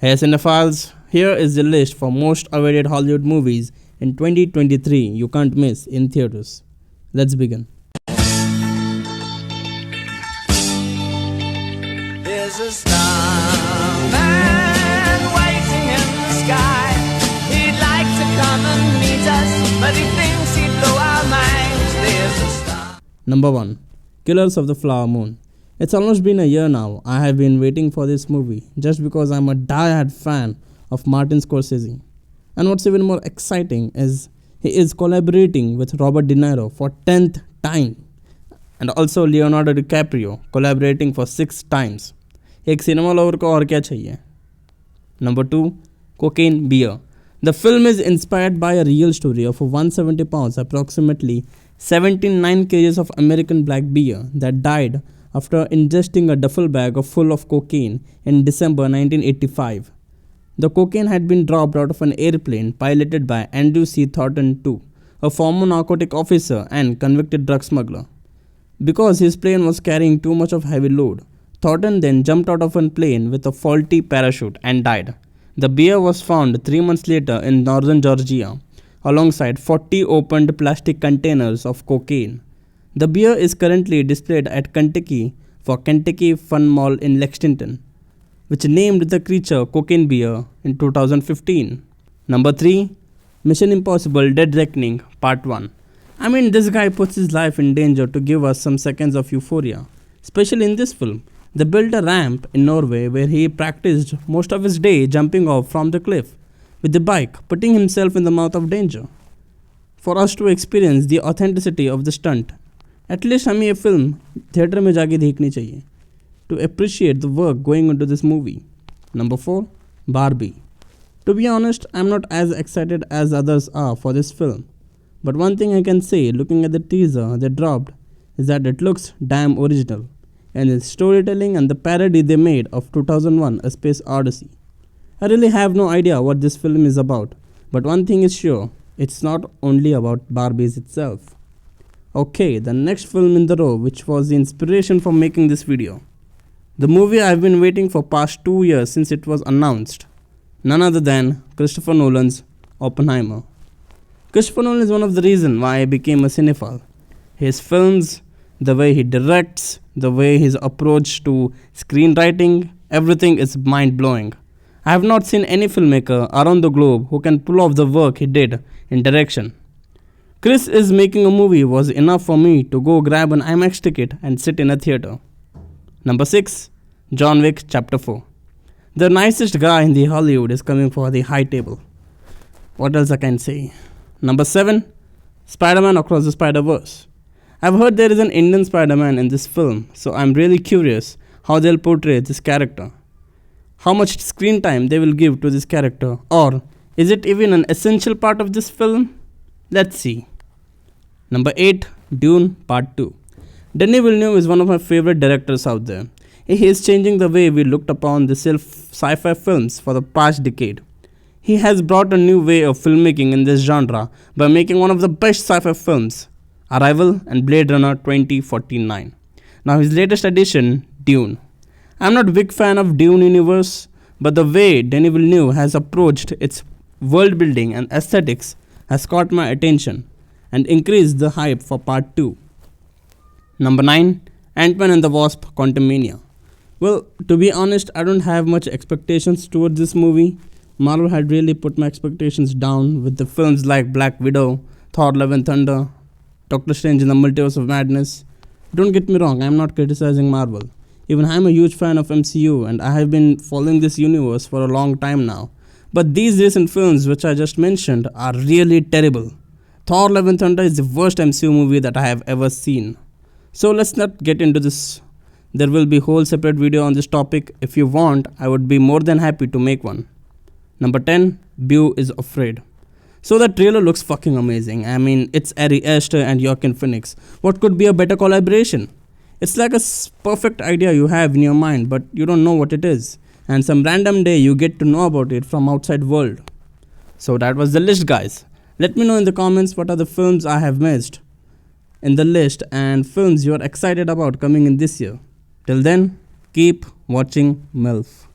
Hey cinephiles, here is the list for most awaited Hollywood movies in 2023 you can't miss in theaters. Let's begin. There's a starman waiting in the sky. He'd like to come and meet us, but he thinks he'd blow our minds. There's a star. Number 1. Killers of the Flower Moon. It's almost been a year now. I have been waiting for this movie just because I'm a die-hard fan of Martin Scorsese. And what's even more exciting is he is collaborating with Robert De Niro for 10th time. And also Leonardo DiCaprio collaborating for 6 times. एक cinema lover को और क्या चाहिए? Number 2. Cocaine Beer. The film is inspired by a real story of a 170 pounds, approximately 79 kgs of American black beer that died after ingesting a duffel bag full of cocaine in December 1985. The cocaine had been dropped out of an airplane piloted by Andrew C. Thornton II, a former narcotic officer and convicted drug smuggler. Because his plane was carrying too much of heavy load, Thornton then jumped out of a plane with a faulty parachute and died. The beer was found 3 months later in northern Georgia, alongside 40 opened plastic containers of cocaine. The beer is currently displayed at Kentucky for Kentucky Fun Mall in Lexington, which named the creature Cocaine Beer in 2015. Number 3. Mission Impossible Dead Reckoning Part 1. I mean, this guy puts his life in danger to give us some seconds of euphoria. Especially in this film, they built a ramp in Norway where he practiced most of his day jumping off from the cliff with the bike, putting himself in the mouth of danger. For us to experience the authenticity of the stunt, at least हमें ये film theatre में जाके देखनी चाहिए to appreciate the work going into this movie. Number 4. Barbie. To be honest, I'm not as excited as others are for this film. But one thing I can say looking at the teaser they dropped is that it looks damn original and its storytelling and the parody they made of 2001 A Space Odyssey. I really have no idea what this film is about, but one thing is sure, it's not only about Barbies itself. Okay, the next film in the row which was the inspiration for making this video. The movie I've been waiting for past 2 years since it was announced. None other than Christopher Nolan's Oppenheimer. Christopher Nolan is one of the reasons why I became a cinephile. His films, the way he directs, the way his approach to screenwriting, everything is mind-blowing. I have not seen any filmmaker around the globe who can pull off the work he did in direction. Chris is making a movie was enough for me to go grab an IMAX ticket and sit in a theater. Number 6. John Wick Chapter 4. The nicest guy in the Hollywood is coming for the high table. What else I can say? Number 7. Spider-Man Across the Spider-Verse. I've heard there is an Indian Spider-Man in this film, so I'm really curious how they'll portray this character. How much screen time they will give to this character, or is it even an essential part of this film? Let's see. Number 8. Dune Part 2. Denis Villeneuve is one of my favorite directors out there. He is changing the way we looked upon the sci-fi films for the past decade. He has brought a new way of filmmaking in this genre by making one of the best sci-fi films, Arrival and Blade Runner 2049. Now his latest addition, Dune. I'm not a big fan of Dune universe, but the way Denis Villeneuve has approached its world building and aesthetics has caught my attention and increased the hype for Part 2. Number 9. Ant-Man and the Wasp Quantumania. Well, to be honest, I don't have much expectations towards this movie. Marvel had really put my expectations down with the films like Black Widow, Thor Love and Thunder, Doctor Strange in the Multiverse of Madness. Don't get me wrong, I'm not criticizing Marvel. Even I'm a huge fan of MCU and I have been following this universe for a long time now. But these recent films which I just mentioned are really terrible. Thor Love and Thunder is the worst MCU movie that I have ever seen. So let's not get into this. There will be a whole separate video on this topic. If you want, I would be more than happy to make one. Number 10. Beau is Afraid. So the trailer looks fucking amazing. I mean, it's Ari Aster and Joaquin Phoenix. What could be a better collaboration? It's like a perfect idea you have in your mind, but you don't know what it is. And some random day you get to know about it from outside world. So that was the list, guys. Let me know in the comments what are the films I have missed in the list and films you are excited about coming in this year. Till then, keep watching MILF.